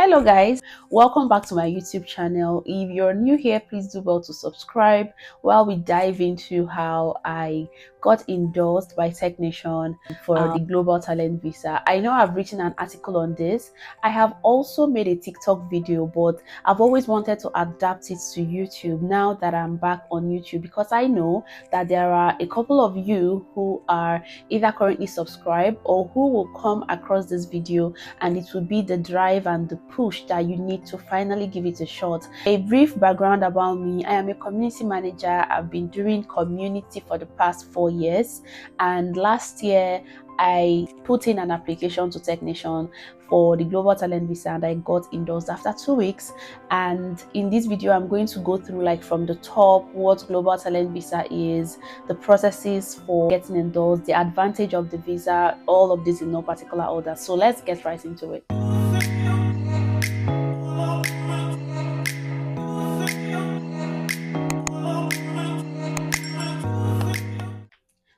Hello guys, welcome back to my YouTube channel. If you're new here, please do well to subscribe while we dive into how I got endorsed by TechNation for the Global Talent Visa. I know I've written an article on this. I have also made a TikTok video, but I've always wanted to adapt it to YouTube now that I'm back on YouTube, because I know that there are a couple of you who are either currently subscribed or who will come across this video, and it will be the drive and the push that you need to finally give it a shot. A brief background about me: I am a community manager. I've been doing community for the past 4 years, and last year I put in an application to TechNation for the Global Talent Visa, and I got endorsed after 2 weeks. And in this video, I'm going to go through, like, from the top, what Global Talent Visa is, the processes for getting endorsed, the advantage of the visa, all of this in no particular order. So let's get right into it.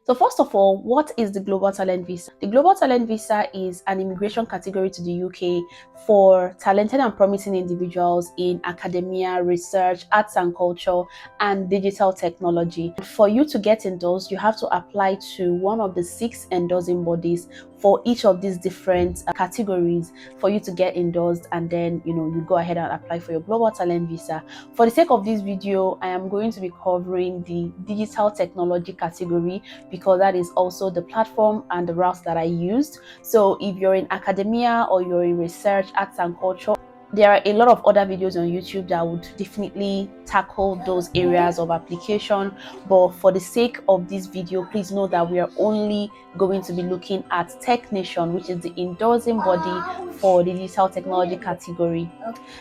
So first of all, what is the Global Talent Visa? The Global Talent Visa is an immigration category to the UK for talented and promising individuals in academia, research, arts and culture, and digital technology. For you to get endorsed, you have to apply to one of the 6 endorsing bodies for each of these different categories for you to get endorsed, and then you go ahead and apply for your Global Talent Visa. For the sake of this video, I am going to be covering the digital technology category, because that is also the platform and the routes that I used. So if you're in academia or you're in research, arts and culture, there are a lot of other videos on YouTube that would definitely tackle those areas of application. But for the sake of this video, please know that we are only going to be looking at TechNation, which is the endorsing body for the digital technology category.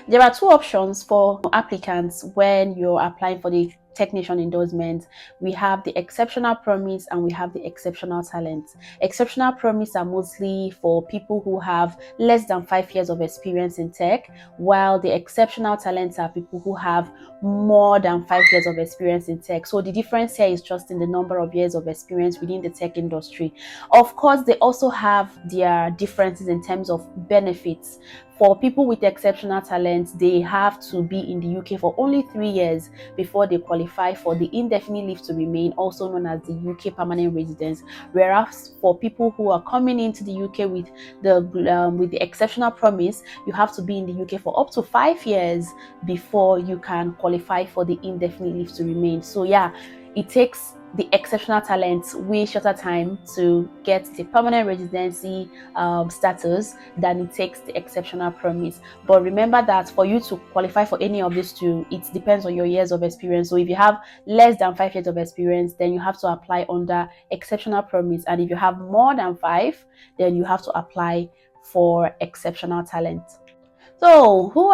There are 2 options for applicants when you're applying for the TechNation endorsement. We have the exceptional promise and we have the exceptional talent. Exceptional promise are mostly for people who have less than 5 years of experience in tech, while the exceptional talents are people who have more than 5 years of experience in tech. So the difference here is just in the number of years of experience within the tech industry. Of course, they also have their differences in terms of benefits. For people with exceptional talents, they have to be in the UK for only 3 years before they qualify for the indefinite leave to remain, also known as the UK permanent residence. Whereas for people who are coming into the UK with the exceptional promise, you have to be in the UK for up to 5 years before you can qualify for the indefinite leave to remain. So yeah, it takes the exceptional talents way shorter time to get the permanent residency status than it takes the exceptional promise. But remember that for you to qualify for any of these 2, it depends on your years of experience. So if you have less than 5 years of experience, then you have to apply under exceptional promise, and if you have more than 5, then you have to apply for exceptional talent. So who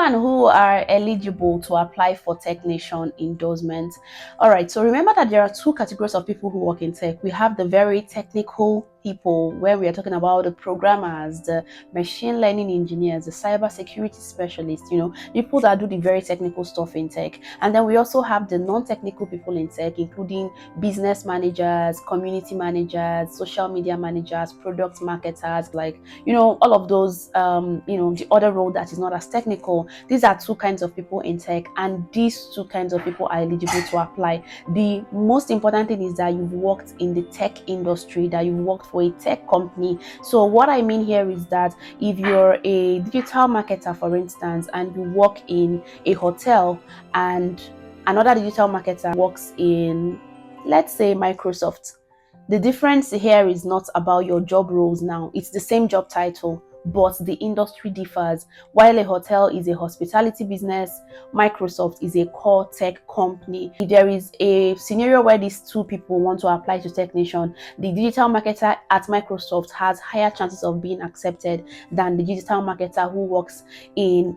are eligible to apply for TechNation endorsement? All right, so remember that there are 2 categories of people who work in tech. We have the very technical people, where we are talking about the programmers, the machine learning engineers, the cyber security specialists, people that do the very technical stuff in tech. And then we also have the non-technical people in tech, including business managers, community managers, social media managers, product marketers, like, all of those, the other role that is not as technical. These are 2 kinds of people in tech, and these 2 kinds of people are eligible to apply. The most important thing is that you've worked in the tech industry, that you've worked for a tech company. So what I mean here is that if you're a digital marketer, for instance, and you work in a hotel, and another digital marketer works in, let's say, Microsoft, the difference here is not about your job roles now. It's the same job title, but the industry differs. While a hotel is a hospitality business, Microsoft is a core tech company. If there is a scenario where these 2 people want to apply to TechNation, the digital marketer at Microsoft has higher chances of being accepted than the digital marketer who works in,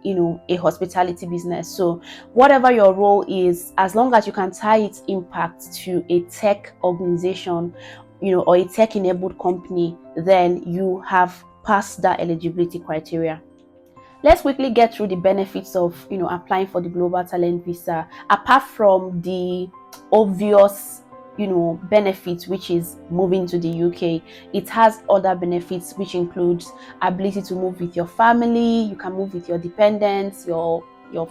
a hospitality business. So whatever your role is, as long as you can tie its impact to a tech organization, or a tech-enabled company, then you have passed that eligibility criteria. Let's quickly get through the benefits of applying for the Global Talent Visa. Apart from the obvious benefits, which is moving to the UK. It has other benefits, which includes ability to move with your family. You can move with your dependents, your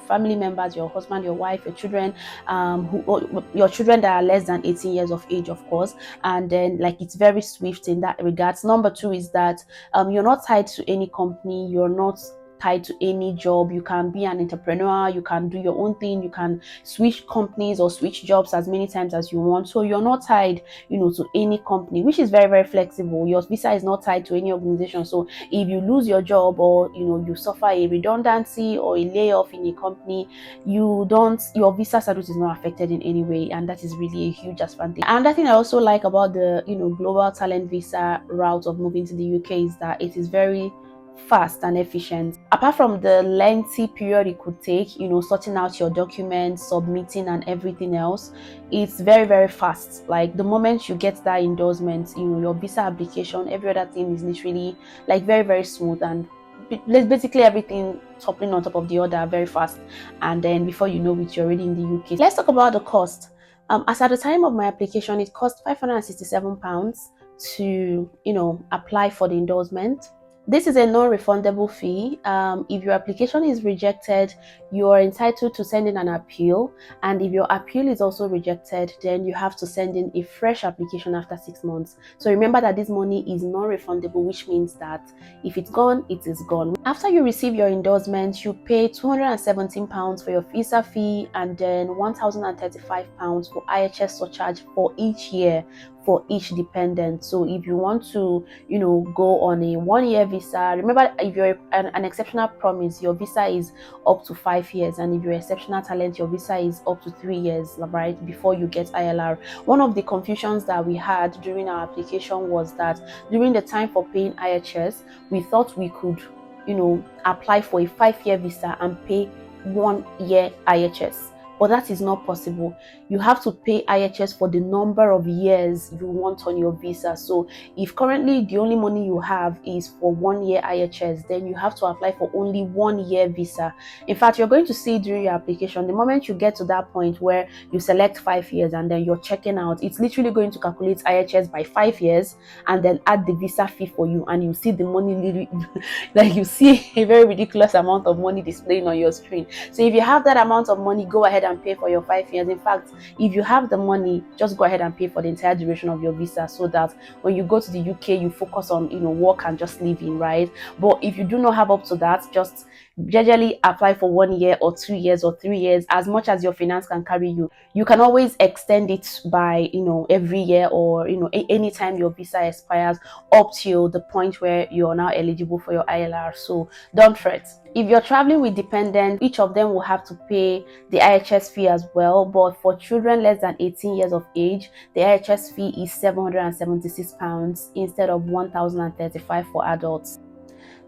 family members, your husband, your wife, your children, your children that are less than 18 years of age, of course. And then, like, it's very swift in that regards. Number two is that you're not tied to any company. You're not tied to any job. You can be an entrepreneur. You can do your own thing. You can switch companies or switch jobs as many times as you want. So you're not tied, to any company, which is very, very flexible. Your visa is not tied to any organization. So if you lose your job, or you suffer a redundancy or a layoff in a company, your visa status is not affected in any way, and that is really a huge advantage. Another thing I also like about the global talent visa route of moving to the UK is that it is very fast and efficient. Apart from the lengthy period it could take, sorting out your documents, submitting, and everything else, it's very, very fast. Like, the moment you get that endorsement, your visa application, every other thing is literally like very, very smooth, and basically everything toppling on top of the other very fast. And then before you know it, you're already in the UK. Let's talk about the cost. As at the time of my application, it cost £567 to apply for the endorsement. This is a non-refundable fee. If your application is rejected, you are entitled to send in an appeal. And if your appeal is also rejected, then you have to send in a fresh application after 6 months. So remember that this money is non-refundable, which means that if it's gone, it is gone. After you receive your endorsement, you pay £217 for your visa fee, and then £1,035 for IHS surcharge for each year for each dependent. So if you want to go on a 1-year visa, remember, if you're an exceptional promise, your visa is up to 5 years, and if you're exceptional talent, your visa is up to 3 years, right, before you get ILR. One of the confusions that we had during our application was that during the time for paying IHS, we thought we could apply for a 5-year visa and pay 1 year IHS. But that is not possible. You have to pay IHS for the number of years you want on your visa. So if currently the only money you have is for 1 year IHS, then you have to apply for only 1 year visa. In fact, you're going to see during your application, the moment you get to that point where you select 5 years and then you're checking out, it's literally going to calculate IHS by 5 years and then add the visa fee for you, and you see the money literally like, you see a very ridiculous amount of money displaying on your screen. So if you have that amount of money, go ahead and pay for your 5 years. In fact, if you have the money, just go ahead and pay for the entire duration of your visa, so that when you go to the UK, you focus on work and just living, right? But if you do not have up to that, just gradually apply for 1 year or 2 years or 3 years, as much as your finance can carry you. You can always extend it by every year, or anytime your visa expires, up till the point where you are now eligible for your ILR. So don't fret. If you're traveling with dependents, each of them will have to pay the IHS fee as well. But for children less than 18 years of age, the IHS fee is £776 instead of £1,035 for adults.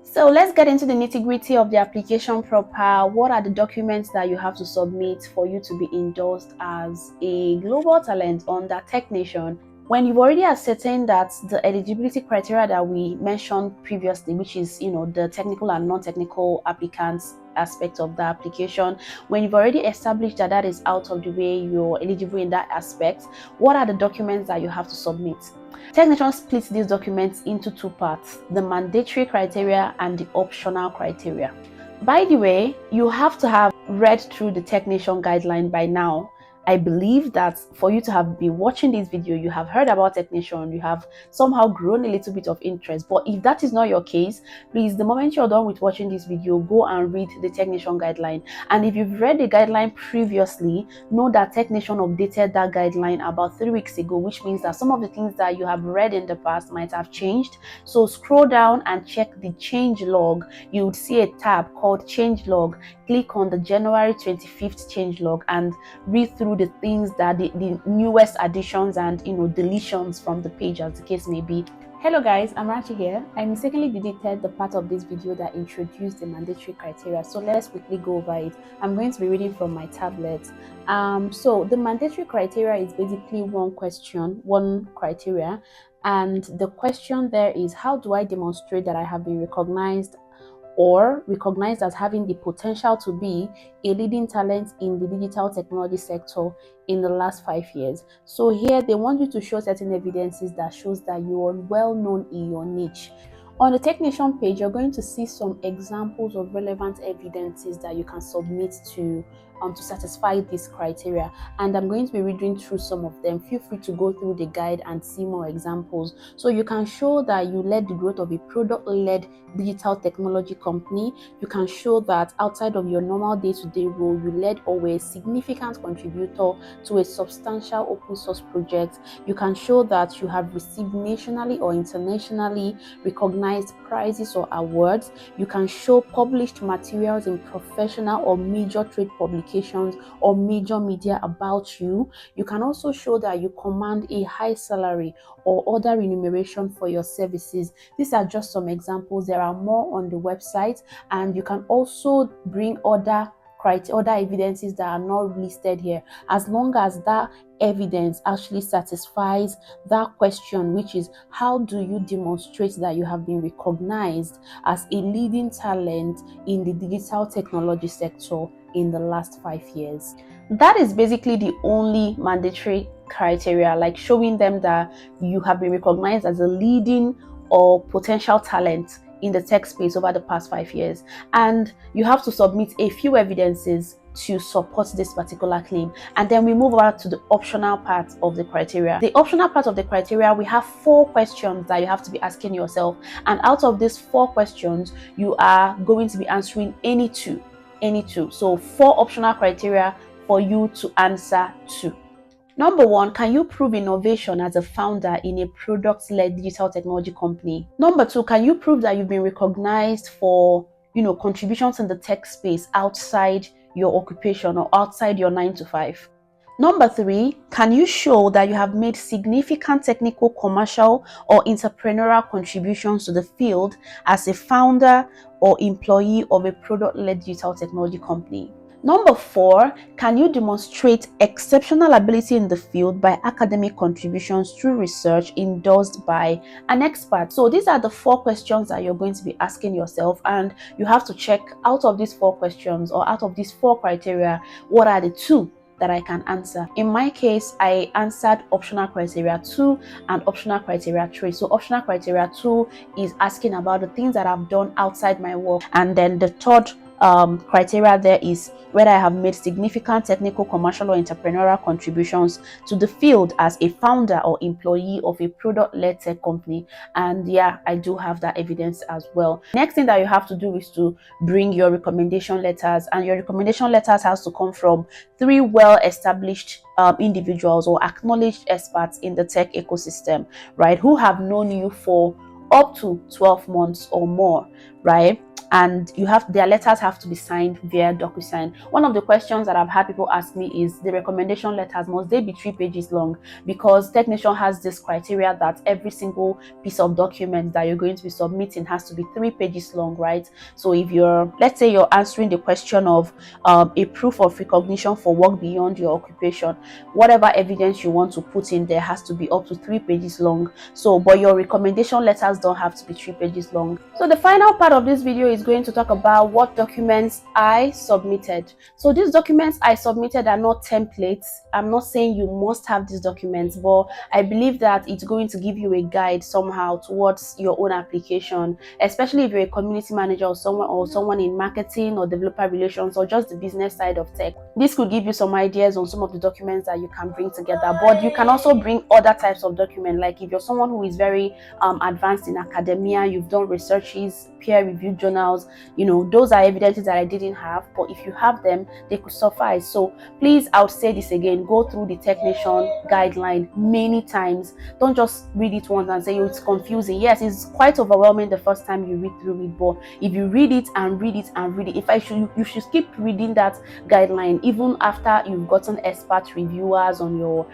So let's get into the nitty-gritty of the application proper. What are the documents that you have to submit for you to be endorsed as a global talent under TechNation? When you've already ascertained that the eligibility criteria that we mentioned previously, which is the technical and non-technical applicants aspect of the application, when you've already established that that is out of the way, you're eligible in that aspect, what are the documents that you have to submit? TechNation splits these documents into 2 parts: the mandatory criteria and the optional criteria. By the way, you have to have read through the TechNation guideline by now. I believe that for you to have been watching this video, you have heard about TechNation, you have somehow grown a little bit of interest. But if that is not your case, please, the moment you're done with watching this video, go and read the TechNation guideline. And if you've read the guideline previously, know that TechNation updated that guideline about 3 weeks ago, which means that some of the things that you have read in the past might have changed. So scroll down and check the change log. You would see a tab called change log. Click on the January 25th change log and read through the things that the newest additions and deletions from the page, as the case may be. Hello guys, I'm Rachi here. I mistakenly deleted the part of this video that introduced the mandatory criteria, so let's quickly go over it. I'm going to be reading from my tablet. So the mandatory criteria is basically one question, one criteria, and the question there is, how do I demonstrate that I have been recognized or recognized as having the potential to be a leading talent in the digital technology sector in the last 5 years. So here they want you to show certain evidences that shows that you are well known in your niche. On the TechNation page, you're going to see some examples of relevant evidences that you can submit to satisfy this criteria, and I'm going to be reading through some of them. Feel free to go through the guide and see more examples. So you can show that you led the growth of a product-led digital technology company. You can show that outside of your normal day-to-day role, you led or were a significant contributor to a substantial open source project. You can show that you have received nationally or internationally recognized prizes or awards. You can show published materials in professional or major trade publications or major media about you. You can also show that you command a high salary or other remuneration for your services. These are just some examples. There are more on the website, and you can also bring other evidences that are not listed here, as long as that evidence actually satisfies that question, which is how do you demonstrate that you have been recognized as a leading talent in the digital technology sector in the last 5 years. That is basically the only mandatory criteria, like showing them that you have been recognized as a leading or potential talent in the tech space over the past 5 years. And you have to submit a few evidences to support this particular claim. And then we move over to the optional part of the criteria. The optional part of the criteria, we have 4 questions that you have to be asking yourself. And out of these 4 questions, you are going to be answering any two. So 4 optional criteria for you to answer to. Number 1, can you prove innovation as a founder in a product-led digital technology company? Number 2, can you prove that you've been recognized for, contributions in the tech space outside your occupation or outside your 9 to 5? Number 3, can you show that you have made significant technical, commercial, or entrepreneurial contributions to the field as a founder or employee of a product-led digital technology company? Number 4, can you demonstrate exceptional ability in the field by academic contributions through research endorsed by an expert? So these are the 4 questions that you're going to be asking yourself, and you have to check out of these 4 questions or out of these 4 criteria, what are the 2 that I can answer. In my case, I answered optional criteria 2 and optional criteria 3. So optional criteria 2 is asking about the things that I've done outside my work, and then the third criteria there is whether I have made significant technical, commercial, or entrepreneurial contributions to the field as a founder or employee of a product-led tech company. And yeah, I do have that evidence as well. Next thing that you have to do is to bring your recommendation letters, and your recommendation letters has to come from 3 well-established individuals or acknowledged experts in the tech ecosystem, right, who have known you for up to 12 months or more, right? And their letters have to be signed via DocuSign. One of the questions that I've had people ask me is, the recommendation letters, must they be 3 pages long? Because TechNation has this criteria that every single piece of document that you're going to be submitting has to be 3 pages long, right? So if let's say you're answering the question of a proof of recognition for work beyond your occupation, whatever evidence you want to put in there has to be up to 3 pages long. So, but your recommendation letters don't have to be 3 pages long. So the final part of this video is going to talk about what documents I submitted. So these documents I submitted are not templates. I'm not saying you must have these documents, but I believe that it's going to give you a guide somehow towards your own application, especially if you're a community manager or someone in marketing or developer relations or just the business side of tech. This could give you some ideas on some of the documents that you can bring together, but you can also bring other types of documents. Like if you're someone who is very advanced in academia, you've done researches, peer-reviewed journals, those are evidences that I didn't have, but if you have them, they could suffice. So please, I would say this again, go through the TechNation guideline many times. Don't just read it once and say, it's confusing. Yes, it's quite overwhelming the first time you read through it, but if you read it and read it and read it, you should keep reading that guideline even after you've gotten expert reviewers on your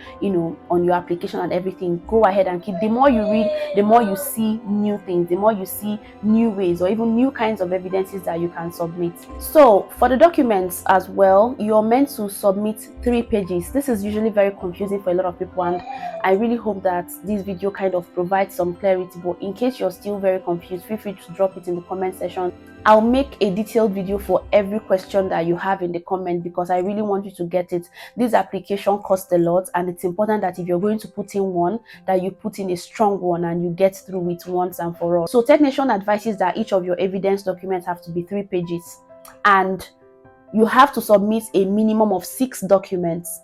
on your application and everything. Go ahead and keep. The more you read, the more you see new things, the more you see new ways or even new kinds of evidences that you can submit. So for the documents as well, you're meant to submit 3 pages. This is usually very confusing for a lot of people, and I really hope that this video kind of provides some clarity. But in case you're still very confused, feel free to drop it in the comment section. I'll make a detailed video for every question that you have in the comment because I really want you to get it. This application costs a lot, and it's important that if you're going to put in one, that you put in a strong one and you get through it once and for all. So TechNation advises that each of your evidence documents have to be 3 pages, and you have to submit a minimum of 6 documents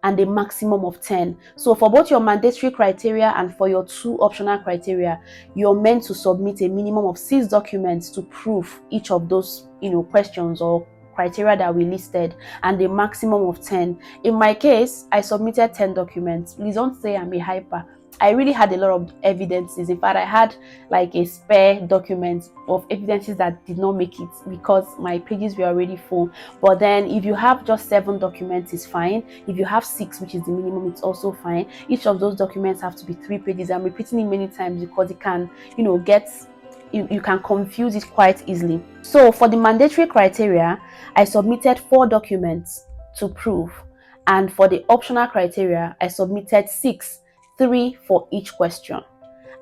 and a maximum of 10. So for both your mandatory criteria and for your 2 optional criteria, you're meant to submit a minimum of 6 documents to prove each of those, questions or criteria that we listed, and a maximum of 10. In my case, I submitted 10 documents. Please don't say I'm a hyper. I really had a lot of evidences. In fact, I had like a spare document of evidences that did not make it because my pages were already full. But then if you have just 7 documents, it's fine. If you have 6, which is the minimum, it's also fine. Each of those documents have to be 3 pages. I'm repeating it many times because it can, you can confuse it quite easily. So for the mandatory criteria, I submitted 4 documents to prove. And for the optional criteria, I submitted 6. 3 for each question,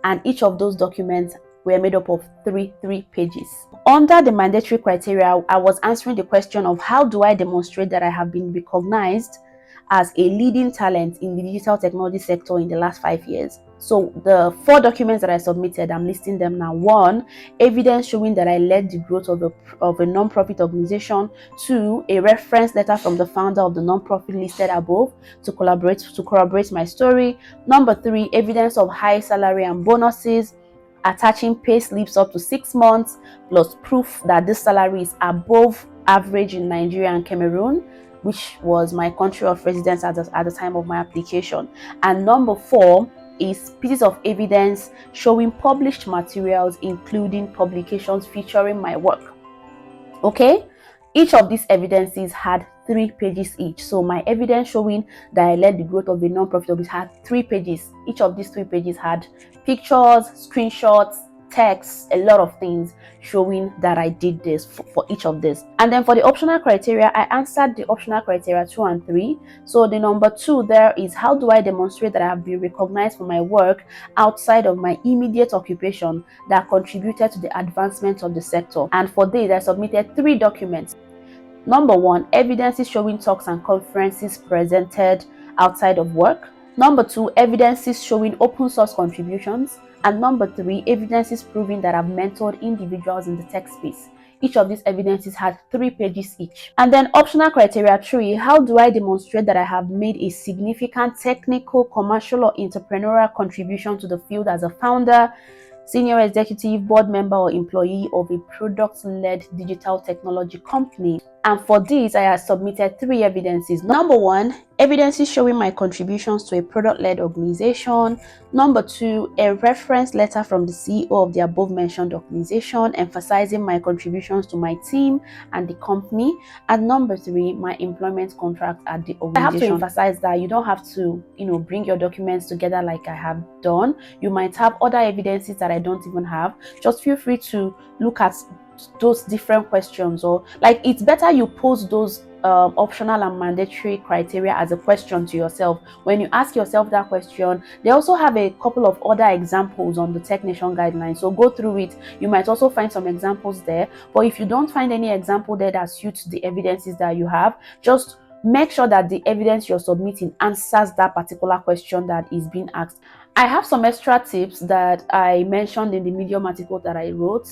and each of those documents were made up of 3 pages. Under the mandatory criteria, I was answering the question of how do I demonstrate that I have been recognized as a leading talent in the digital technology sector in the last 5 years. So the 4 documents that I submitted, I'm listing them now. 1, evidence showing that I led the growth of a non-profit organization. 2, a reference letter from the founder of the non-profit listed above to corroborate my story. Number 3, evidence of high salary and bonuses, attaching pay slips up to 6 months, plus proof that this salary is above average in Nigeria and Cameroon, which was my country of residence at the time of my application. And number 4 is pieces of evidence showing published materials, including publications featuring my work. Okay, each of these evidences had 3 pages each. So my evidence showing that I led the growth of a non-profit had 3 pages. Each of these 3 pages had pictures, screenshots, text, a lot of things showing that I did this for each of this. And then for the optional criteria, I answered the optional criteria 2 and 3. So the number 2 there is, how do I demonstrate that I have been recognized for my work outside of my immediate occupation that contributed to the advancement of the sector? And for this, I submitted 3 documents. Number 1, evidences showing talks and conferences presented outside of work. Number 2, evidences showing open source contributions. And number 3, evidences proving that I've mentored individuals in the tech space. Each of these evidences had 3 pages each. And then optional criteria 3, how do I demonstrate that I have made a significant technical, commercial, or entrepreneurial contribution to the field as a founder, senior executive, board member, or employee of a product-led digital technology company? And for this, I have submitted 3 evidences. Number 1, evidences showing my contributions to a product-led organization. Number 2, a reference letter from the CEO of the above-mentioned organization emphasizing my contributions to my team and the company. And number 3, my employment contract at the organization. I have to emphasize that you don't have to, bring your documents together like I have done. You might have other evidences that I don't even have. Just feel free to look at those different questions, or like it's better you pose those optional and mandatory criteria as a question to yourself. When you ask yourself that question, they also have a couple of other examples on the TechNation guidelines, so go through it. You might also find some examples there, but if you don't find any example there that suits the evidences that you have, just make sure that the evidence you're submitting answers that particular question that is being asked. I have some extra tips that I mentioned in the Medium article that I wrote.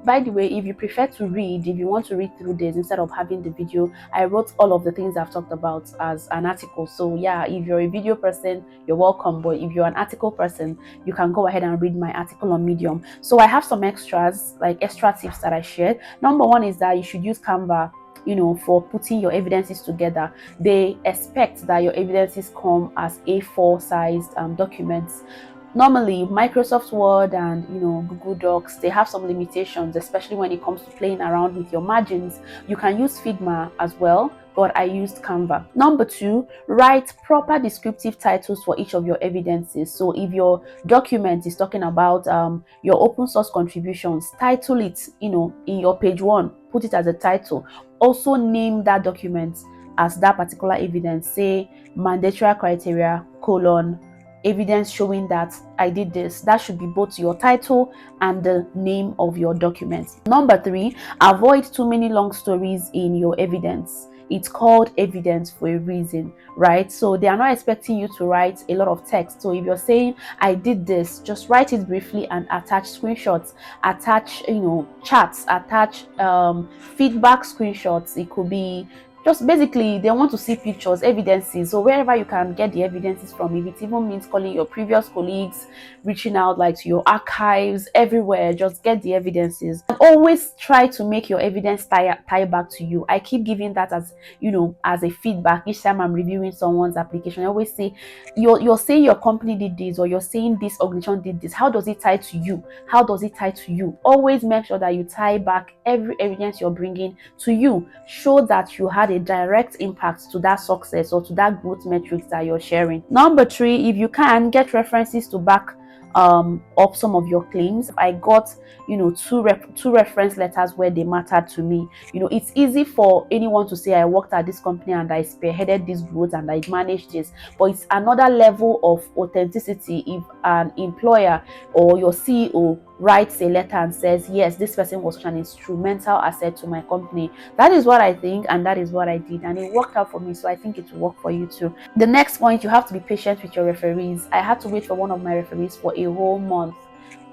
By the way, if you prefer to read, if you want to read through this instead of having the video, I wrote all of the things I've talked about as an article. So yeah, if you're a video person, you're welcome. But if you're an article person, you can go ahead and read my article on Medium. So I have some extras, like extra tips that I shared. Number 1 is that you should use Canva, for putting your evidences together. They expect that your evidences come as A4 sized documents. Normally, Microsoft Word and Google Docs, they have some limitations, especially when it comes to playing around with your margins. You can use Figma as well, but I used Canva. Number 2, write proper descriptive titles for each of your evidences. So if your document is talking about your open source contributions, title it, in your page 1, put it as a title. Also name that document as that particular evidence. Say mandatory criteria : evidence showing that I did this. That should be both your title and the name of your documents. Number 3, avoid too many long stories in your evidence. It's called evidence for a reason, right? So they are not expecting you to write a lot of text. So if you're saying I did this, just write it briefly and attach screenshots, attach charts, attach feedback screenshots. It could be just basically they want to see pictures, evidences. So wherever you can get the evidences from, if it even means calling your previous colleagues, reaching out like to your archives, everywhere, just get the evidences. And always try to make your evidence tie back to you. I keep giving that as as a feedback each time I'm reviewing someone's application. I always say, you're saying your company did this, or you're saying this organization did this. How does it tie to you? How does it tie to you? Always make sure that you tie back every evidence you're bringing to you. Show that you had a direct impact to that success or to that growth metrics that you're sharing. Number 3, if you can, get references to back up some of your claims. I got two reference letters where they mattered to me. It's easy for anyone to say I worked at this company and I spearheaded this growth and I managed this, but it's another level of authenticity if an employer or your CEO writes a letter and says, yes, this person was such an instrumental asset to my company. That is what I think, and that is what I did, and it worked out for me, so I think it will work for you too. The next point, you have to be patient with your referees. I had to wait for one of my referees for a whole month,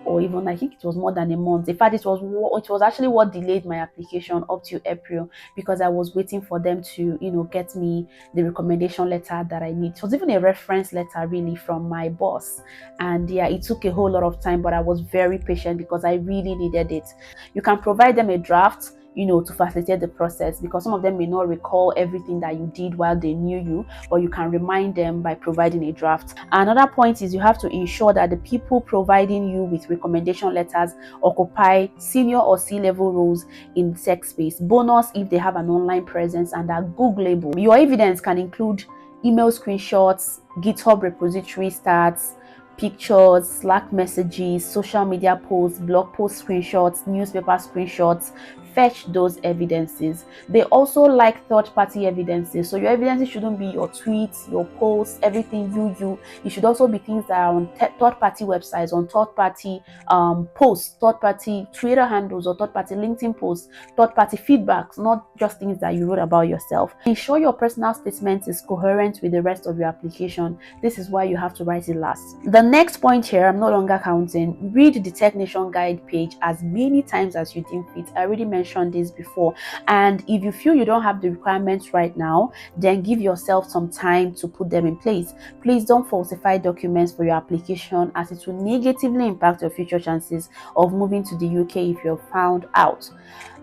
or even I think it was more than a month. In fact, it was actually what delayed my application up to April, because I was waiting for them to get me the recommendation letter that I need. It was even a reference letter really from my boss, and yeah, it took a whole lot of time, but I was very patient because I really needed it. You can provide them a draft to facilitate the process, because some of them may not recall everything that you did while they knew you, but you can remind them by providing a draft. Another point is you have to ensure that the people providing you with recommendation letters occupy senior or C-level roles in the tech space. Bonus if they have an online presence and are Googleable. Your evidence can include email screenshots, GitHub repository stats, pictures, Slack messages, social media posts, blog post screenshots, newspaper screenshots. Fetch those evidences. They also like third-party evidences. So your evidences shouldn't be your tweets, your posts, everything you. It should also be things that are on third-party websites, on third-party posts, third-party Twitter handles, or third-party LinkedIn posts, third-party feedbacks, not just things that you wrote about yourself. Ensure your personal statement is coherent with the rest of your application. This is why you have to write it last. The next point here, I'm no longer counting. Read the TechNation guide page as many times as you deem fit. I already mentioned this before, and if you feel you don't have the requirements right now, then give yourself some time to put them in place. Please don't falsify documents for your application, as it will negatively impact your future chances of moving to the UK if you're found out.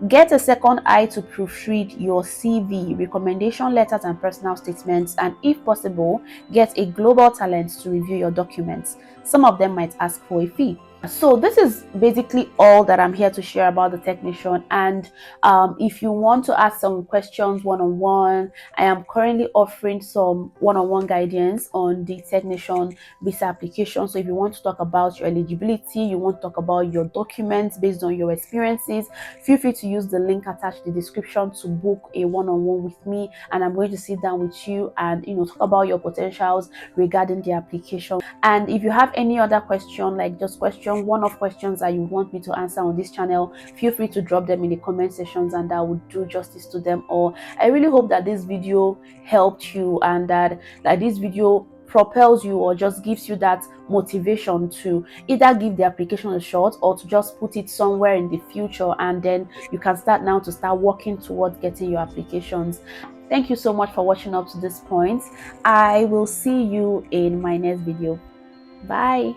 Get a second eye to proofread your CV, recommendation letters and personal statements, and if possible, get a global talent to review your documents. Some of them might ask for a fee. So this is basically all that I'm here to share about the TechNation. And if you want to ask some questions one-on-one, I am currently offering some one-on-one guidance on the TechNation visa application. So if you want to talk about your eligibility, you want to talk about your documents based on your experiences, feel free to use the link attached in the description to book a one-on-one with me, and I'm going to sit down with you and talk about your potentials regarding the application. And if you have any other question, like just one-off questions that you want me to answer on this channel, feel free to drop them in the comment sections and I will do justice to them all. I really hope that this video helped you, and that this video propels you or just gives you that motivation to either give the application a shot or to just put it somewhere in the future, and then you can start working towards getting your applications. Thank you so much for watching up to this point. I will see you in my next video. Bye.